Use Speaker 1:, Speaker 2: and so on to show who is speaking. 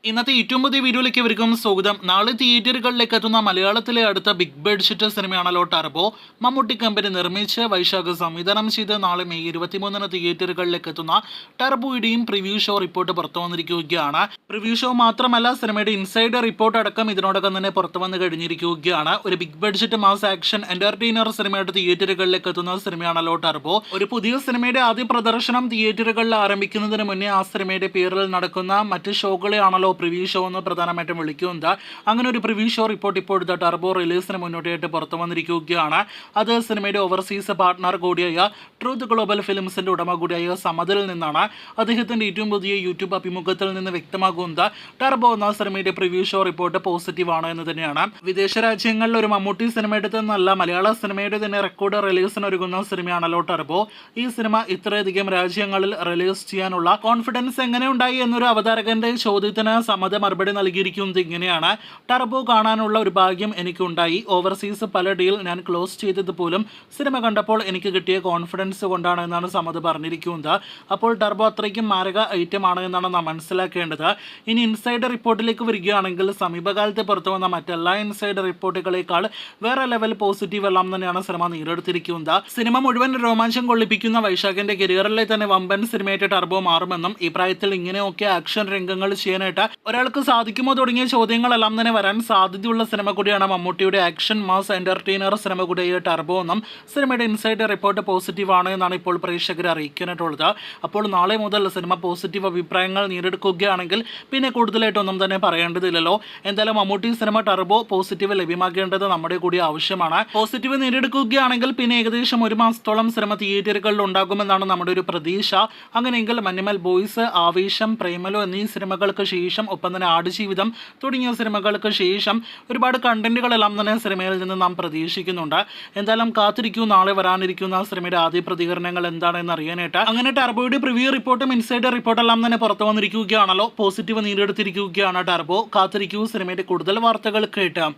Speaker 1: ഇന്നത്തെ ഏറ്റവും പുതിയ വീഡിയോയിലേക്ക് ഇവർക്കും സ്വാഗതം. നാളെ തിയേറ്ററുകളിലേക്ക് എത്തുന്ന മലയാളത്തിലെ അടുത്ത ബിഗ് ബഡ്ജറ്റ് സിനിമയാണല്ലോ ടർബോ. മമ്മൂട്ടി കമ്പനി നിർമ്മിച്ച് വൈശാഖ് സംവിധാനം ചെയ്ത് നാളെ മെയ് 23 തിയേറ്ററുകളിലേക്ക് എത്തുന്ന ടർബോയുടെയും പ്രിവ്യൂ ഷോ റിപ്പോർട്ട് പുറത്തു വന്നിരിക്കുകയാണ്. പ്രിവ്യൂ ഷോ മാത്രമല്ല, സിനിമയുടെ ഇൻസൈഡർ റിപ്പോർട്ട് അടക്കം ഇതിനോടകം തന്നെ പുറത്തു വന്ന് കഴിഞ്ഞിരിക്കുകയാണ്. ഒരു big budget mass action entertainer സിനിമയുടെ തിയേറ്ററുകളിലേക്ക് എത്തുന്ന സിനിമയാണല്ലോ ടർബോ. ഒരു പുതിയ സിനിമയുടെ ആദ്യ പ്രദർശനം തിയേറ്ററുകളിൽ ആരംഭിക്കുന്നതിന് മുന്നേ ആ സിനിമയുടെ പേരിൽ നടക്കുന്ന മറ്റ് ഷോകളെയാണല്ലോ പ്രിവ്യൂ ഷോ എന്ന് പ്രധാനമായിട്ടും വിളിക്കുന്നത്. അങ്ങനെ ഒരു പ്രിവ്യൂ ഷോ റിപ്പോർട്ട് ഇപ്പോഴത്തെ ടർബോ റിലീസിന് മുന്നോടിയായിട്ട് പുറത്തു വന്നിരിക്കുകയാണ്. അത് സിനിമയുടെ ഓവർസീസ് പാർട്ട്ണർ കൂടിയായ ട്രൂത്ത് ഗ്ലോബൽ ഫിലിംസിന്റെ ഉടമ കൂടിയായ സമദിൽ നിന്നാണ്. അദ്ദേഹത്തിന്റെ ഏറ്റവും പുതിയ യൂട്യൂബ് അഭിമുഖത്തിൽ നിന്ന് വ്യക്തമാകുന്നത് ടർബോ എന്ന സിനിമയുടെ പ്രിവ്യൂ ഷോ റിപ്പോർട്ട് പോസിറ്റീവ് ആണ് എന്ന് തന്നെയാണ്. വിദേശ രാജ്യങ്ങളിൽ ഒരു മമ്മൂട്ടി സിനിമയുടെ തന്നെയല്ല, മലയാള സിനിമയുടെ തന്നെ റെക്കോർഡ് റിലീസിന് ഒരുങ്ങുന്ന സിനിമയാണല്ലോ ടർബോ. ഈ സിനിമ ഇത്രയധികം രാജ്യങ്ങളിൽ റിലീസ് ചെയ്യാനുള്ള കോൺഫിഡൻസ് എങ്ങനെ ഉണ്ടായി എന്നൊരു അവതാരകന്റെ ചോദ്യത്തിന് സമദ് മറുപടി നൽകിയിരിക്കുന്നത് ഇങ്ങനെയാണ്: ടർബോ കാണാനുള്ള ഒരു ഭാഗ്യം എനിക്കുണ്ടായി. ഓവർസീസ് പല ഡീൽ ഞാൻ ക്ലോസ് ചെയ്തത് പോലും സിനിമ കണ്ടപ്പോൾ എനിക്ക് കിട്ടിയ കോൺഫിഡൻസ് കൊണ്ടാണ് എന്നാണ് സമദ് പറഞ്ഞിരിക്കുന്നത്. അപ്പോൾ ടർബോ അത്രയ്ക്കും മാരക ഐറ്റം ആണ് എന്നാണ് നാം മനസ്സിലാക്കേണ്ടത്. ഇനി ഇൻസൈഡർ റിപ്പോർട്ടിലേക്ക് വരികയാണെങ്കിൽ, സമീപകാലത്ത് പുറത്തു വന്ന മറ്റെല്ലാ ഇൻസൈഡർ റിപ്പോർട്ടുകളേക്കാൾ വേറെ ലെവൽ പോസിറ്റീവ് എല്ലാം തന്നെയാണ് സിനിമ നേടിയെടുത്തിരിക്കുന്നത്. സിനിമ മുഴുവൻ രോമാഞ്ചം കൊള്ളിപ്പിക്കുന്ന വൈശാഖിന്റെ കരിയറിലെ തന്നെ വമ്പൻ സിനിമയായിട്ട് ടർബോ മാറുമെന്നും ഈ പ്രായത്തിൽ ഇങ്ങനെയൊക്കെ ആക്ഷൻ രംഗങ്ങൾ ചെയ്യാനായിട്ട് ഒരാൾക്ക് സാധിക്കുമോ തുടങ്ങിയ ചോദ്യങ്ങളെല്ലാം തന്നെ വരാൻ സാധ്യതയുള്ള സിനിമ കൂടിയാണ് മമ്മൂട്ടിയുടെ ആക്ഷൻ മാസ് എന്റർടൈനർ സിനിമ കൂടിയായ ടർബോ എന്നും സിനിമയുടെ ഇൻസൈഡ് റിപ്പോർട്ട് പോസിറ്റീവ് ആണ് എന്നാണ് ഇപ്പോൾ പ്രേക്ഷകരെ അറിയിക്കാനായിട്ടുള്ളത്. അപ്പോൾ നാളെ മുതൽ സിനിമ പോസിറ്റീവ് അഭിപ്രായങ്ങൾ നേടിയെടുക്കുകയാണെങ്കിൽ പിന്നെ കൂടുതലായിട്ടൊന്നും തന്നെ പറയേണ്ടതില്ലല്ലോ. എന്തായാലും മമ്മൂട്ടി സിനിമ ടർബോ പോസിറ്റീവ് ലഭ്യമാക്കേണ്ടത് നമ്മുടെ കൂടി ആവശ്യമാണ്. പോസിറ്റീവ് നേടിയെടുക്കുകയാണെങ്കിൽ പിന്നെ ഏകദേശം ഒരു മാസത്തോളം സിനിമ തിയേറ്ററുകളിൽ ഉണ്ടാകുമെന്നാണ് നമ്മുടെ ഒരു പ്രതീക്ഷ. അങ്ങനെയെങ്കിൽ മഞ്ഞുമൽ ബോയ്സ്, ആവേശം, പ്രേമലോ എന്നീ സിനിമകൾക്ക് ശേഷം, ഒപ്പം തന്നെ ആടുജീവിതം തുടങ്ങിയ സിനിമകൾക്ക് ശേഷം ഒരുപാട് കണ്ടന്റുകളെല്ലാം തന്നെ സിനിമയിൽ നിന്ന് നാം പ്രതീക്ഷിക്കുന്നുണ്ട്. എന്തായാലും കാത്തിരിക്കൂ, നാളെ വരാനിരിക്കുന്ന സിനിമയുടെ ആദ്യ പ്രതികരണങ്ങൾ എന്താണെന്ന് അറിയാനായിട്ട്. അങ്ങനെ ടർബോയുടെ പ്രിവ്യൂ റിപ്പോർട്ടും ഇൻസൈഡർ റിപ്പോർട്ടെല്ലാം തന്നെ പുറത്തു വന്നിരിക്കുകയാണല്ലോ. Positive നേടിയെടുത്തിരിക്കുകയാണ് turbo. കാത്തിരിക്കൂ, സിനിമയുടെ കൂടുതൽ വാർത്തകൾ കേട്ടാം.